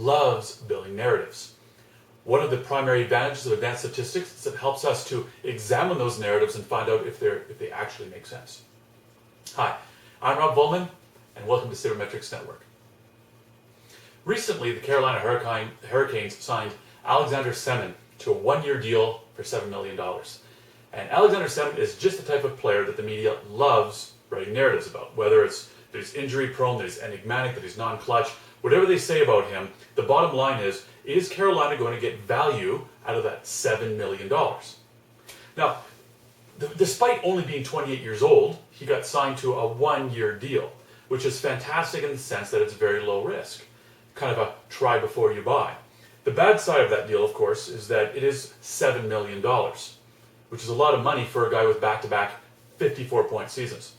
loves building narratives. One of the primary advantages of advanced statistics is it helps us to examine those narratives and find out if they actually make sense. Hi, I'm Rob Vollman, and welcome to Sabermetrics Network. Recently, the Carolina Hurricanes signed Alexander Semin to a one-year deal for $7 million. And Alexander Semin is just the type of player that the media loves writing narratives about, whether it's that he's injury-prone, that he's enigmatic, that he's non-clutch. Whatever they say about him, the bottom line is Carolina going to get value out of that $7 million? Now, despite only being 28 years old, he got signed to a one-year deal, which is fantastic in the sense that it's very low risk. Kind of a try before you buy. The bad side of that deal, of course, is that it is $7 million, which is a lot of money for a guy with back-to-back 54-point seasons.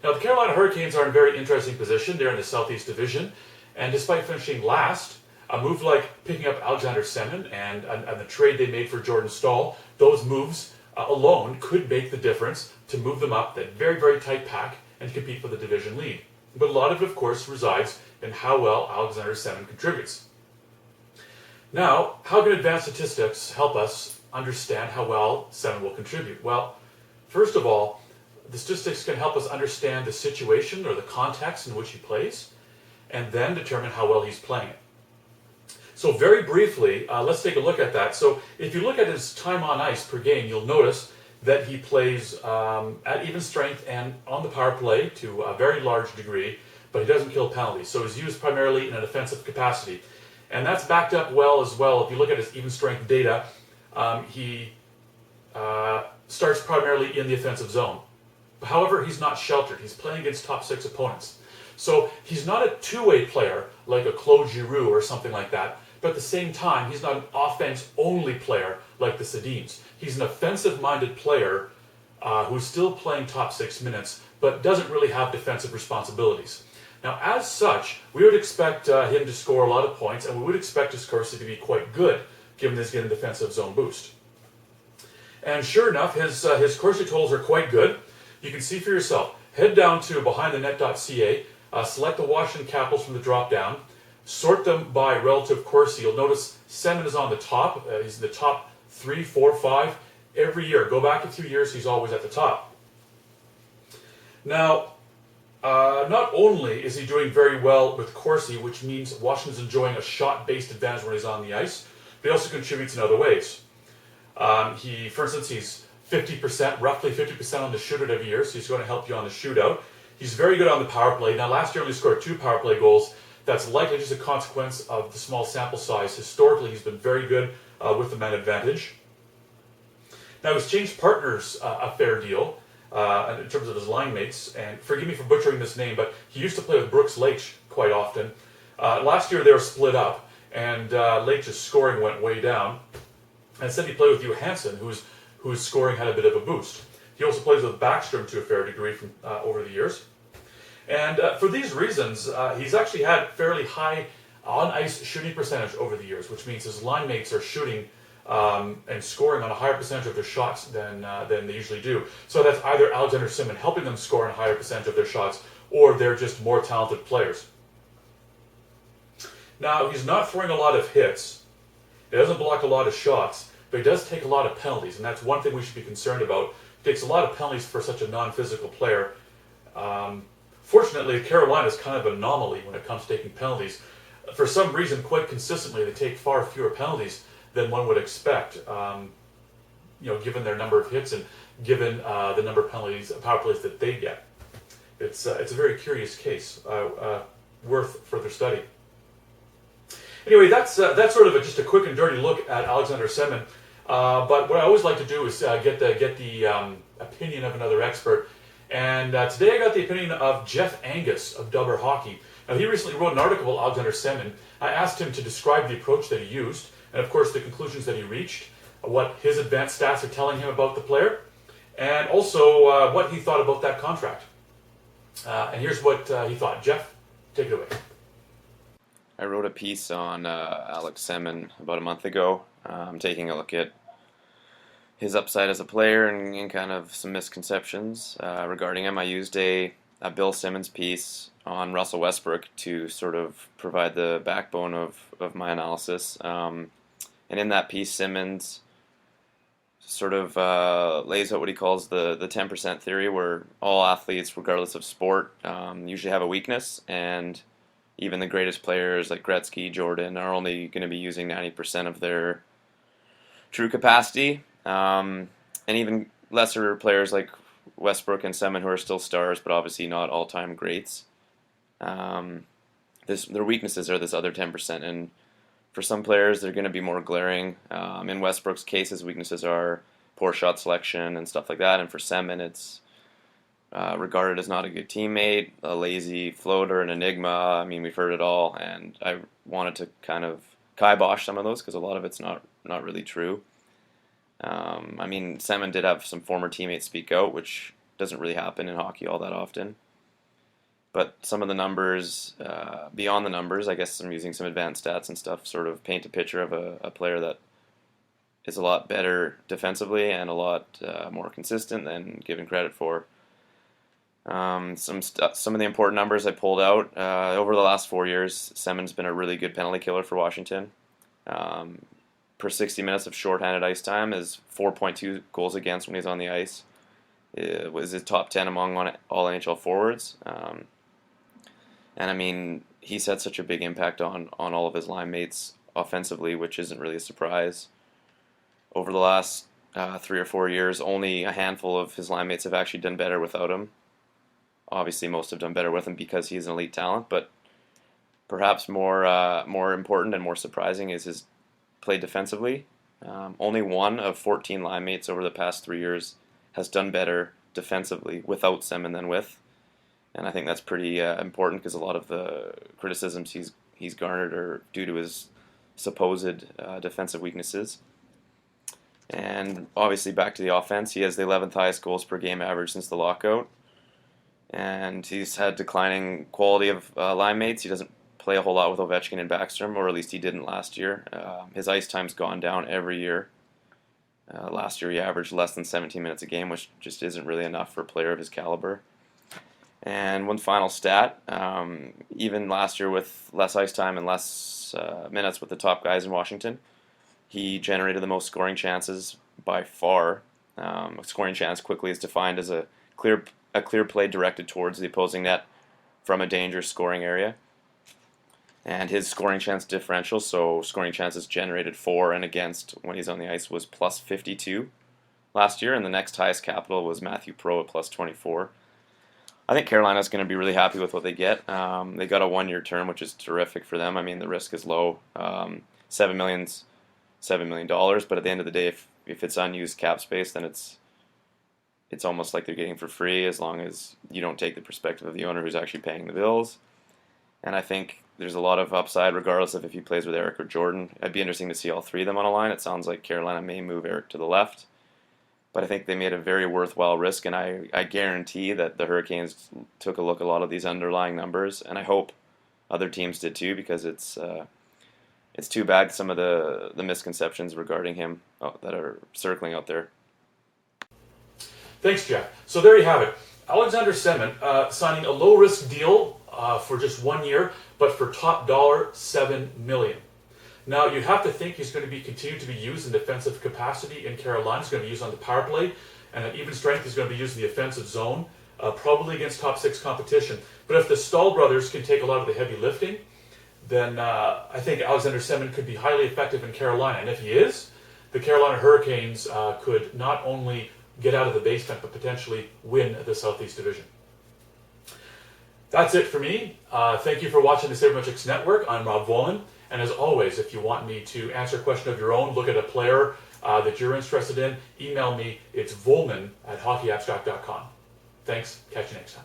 Now, the Carolina Hurricanes are in a very interesting position. They're in the Southeast Division, and despite finishing last, a move like picking up Alexander Semin and the trade they made for Jordan Staal, those moves alone could make the difference to move them up that very, very tight pack and compete for the division lead. But a lot of it, of course, resides in how well Alexander Semin contributes. Now, how can advanced statistics help us understand how well Semin will contribute? Well, first of all, the statistics can help us understand the situation or the context in which he plays, and then determine how well he's playing it. So very briefly, let's take a look at that. So if you look at his time on ice per game, you'll notice that he plays at even strength and on the power play to a very large degree, but he doesn't kill penalties. So he's used primarily in an offensive capacity. And that's backed up well as well. If you look at his even strength data, he starts primarily in the offensive zone. However, he's not sheltered. He's playing against top six opponents. So he's not a two-way player like a Claude Giroux or something like that. But at the same time, he's not an offense-only player like the Sedins. He's an offensive-minded player who's still playing top 6 minutes, but doesn't really have defensive responsibilities. Now, as such, we would expect him to score a lot of points, and we would expect his Corsi to be quite good, given he's getting a defensive zone boost. And sure enough, his Corsi totals are quite good. You can see for yourself. Head down to behindthenet.ca, select the Washington Capitals from the drop-down, sort them by relative Corsi. You'll notice Semin is on the top. He's in the top 3, 4, 5 every year. Go back a few years, he's always at the top. Now, not only is he doing very well with Corsi, which means Washington's enjoying a shot-based advantage when he's on the ice, but he also contributes in other ways. For instance, he's 50%, roughly 50% on the shootout every year, so he's going to help you on the shootout. He's very good on the power play. Now, last year he only scored 2 power play goals. That's likely just a consequence of the small sample size. Historically, he's been very good with the man advantage. Now, he's changed partners a fair deal in terms of his line mates. And forgive me for butchering this name, but he used to play with Brooks Leach quite often. Last year, they were split up, and Leach's scoring went way down. And instead, he played with Johansson, whose scoring had a bit of a boost. He also plays with Backstrom to a fair degree from over the years. And for these reasons, he's actually had fairly high on-ice shooting percentage over the years, which means his line mates are shooting and scoring on a higher percentage of their shots than they usually do. So that's either Alexander Semin helping them score on a higher percentage of their shots, or they're just more talented players. Now, he's not throwing a lot of hits. He doesn't block a lot of shots, but he does take a lot of penalties, and that's one thing we should be concerned about. He takes a lot of penalties for such a non-physical player. Fortunately, Carolina is kind of an anomaly when it comes to taking penalties. For some reason, quite consistently, they take far fewer penalties than one would expect, given their number of hits and given the number of power plays that they get. It's a very curious case, worth further study. Anyway, that's sort of just a quick and dirty look at Alexander Semin. But what I always like to do is get the opinion of another expert. And today I got the opinion of Jeff Angus of Dobber Hockey. Now, he recently wrote an article about Alexander Semin. I asked him to describe the approach that he used, and of course the conclusions that he reached, what his advanced stats are telling him about the player, and also what he thought about that contract. And here's what he thought. Jeff, take it away. I wrote a piece on Alex Semin about a month ago, taking a look at his upside as a player and kind of some misconceptions regarding him. I used a a Bill Simmons piece on Russell Westbrook to sort of provide the backbone of my analysis. And in that piece, Simmons sort of lays out what he calls the 10% theory, where all athletes, regardless of sport, usually have a weakness, and even the greatest players like Gretzky, Jordan, are only going to be using 90% of their true capacity. And even lesser players like Westbrook and Semin, who are still stars, but obviously not all-time greats. Their weaknesses are this other 10%, and for some players, they're going to be more glaring. In Westbrook's case, his weaknesses are poor shot selection and stuff like that, and for Semin, it's regarded as not a good teammate, a lazy floater, an enigma. I mean, we've heard it all, and I wanted to kind of kibosh some of those because a lot of it's not really true. I mean, Semin did have some former teammates speak out, which doesn't really happen in hockey all that often. But some of the numbers, beyond the numbers, I guess I'm using some advanced stats and stuff, sort of paint a picture of a player that is a lot better defensively and a lot more consistent than given credit for. Some of the important numbers I pulled out, over the last 4 years, Semin's been a really good penalty killer for Washington. Per 60 minutes of shorthanded ice time is 4.2 goals against when he's on the ice. It was his top 10 among all NHL forwards. And I mean, he's had such a big impact on all of his line mates offensively, which isn't really a surprise. Over the last 3 or 4 years, only a handful of his line mates have actually done better without him. Obviously, most have done better with him because he's an elite talent, but perhaps more important and more surprising is his play defensively. Only one of 14 line mates over the past 3 years has done better defensively without Semin than with. And I think that's pretty important because a lot of the criticisms he's garnered are due to his supposed defensive weaknesses. And obviously back to the offense, he has the 11th highest goals per game average since the lockout. And he's had declining quality of line mates. He doesn't play a whole lot with Ovechkin and Backstrom, or at least he didn't last year. His ice time's gone down every year. Last year he averaged less than 17 minutes a game, which just isn't really enough for a player of his caliber. And one final stat, even last year with less ice time and less minutes with the top guys in Washington, he generated the most scoring chances by far. A scoring chance quickly is defined as a clear play directed towards the opposing net from a dangerous scoring area. And his scoring chance differential, so scoring chances generated for and against when he's on the ice, was plus 52 last year, and the next highest capital was Matthew Pro at plus 24. I think Carolina's going to be really happy with what they get. They got a 1-year term, which is terrific for them. I mean, the risk is low. $7 million, but at the end of the day, if it's unused cap space, then it's almost like they're getting for free as long as you don't take the perspective of the owner who's actually paying the bills. And I think there's a lot of upside regardless of if he plays with Eric or Jordan. It'd be interesting to see all three of them on a line. It sounds like Carolina may move Eric to the left. But I think they made a very worthwhile risk, and I guarantee that the Hurricanes took a look at a lot of these underlying numbers, and I hope other teams did too, because it's too bad some of the misconceptions regarding him that are circling out there. Thanks, Jeff. So there you have it. Alexander Semin signing a low-risk deal for just 1 year, but for top dollar, $7 million. Now, you have to think he's going to be continue to be used in defensive capacity in Carolina. He's going to be used on the power play, and at even strength, he's going to be used in the offensive zone, probably against top 6 competition. But if the Stahl brothers can take a lot of the heavy lifting, then I think Alexander Semin could be highly effective in Carolina. And if he is, the Carolina Hurricanes could not only get out of the basement, but potentially win the Southeast Division. That's it for me. Thank you for watching the Sabermetrics Network. I'm Rob Vollman. And as always, if you want me to answer a question of your own, look at a player that you're interested in, email me. It's Vollman@hockeyabstract.com. Thanks. Catch you next time.